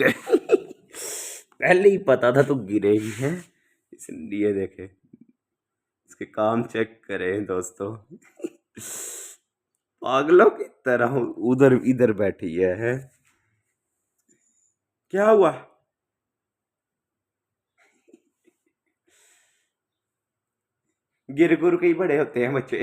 गए। पहले ही पता था तू गिरेगी है, इसलिए देखे इसके काम चेक करें दोस्तों। पागलों की तरह उधर इधर बैठी है। क्या हुआ? गिर गुर के ही बड़े होते हैं बच्चे।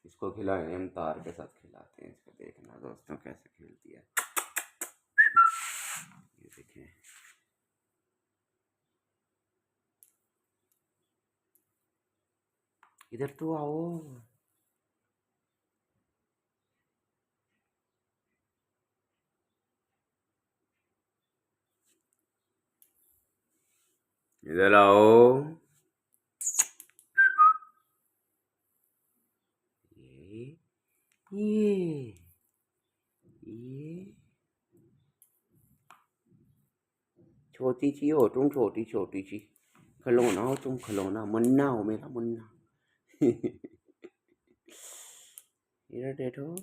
इसको खिलाएं, हम तार के साथ खिलाते हैं इसको, देखना दोस्तों कैसे खेलती है। ये देखें, इधर तो आओ। इधर आओ। ये ये ये छोटी सी हो तुम, छोटी छोटी सी खिलौना हो तुम, खिलौना मुन्ना हो मेरा मुन्ना। इधर देखो।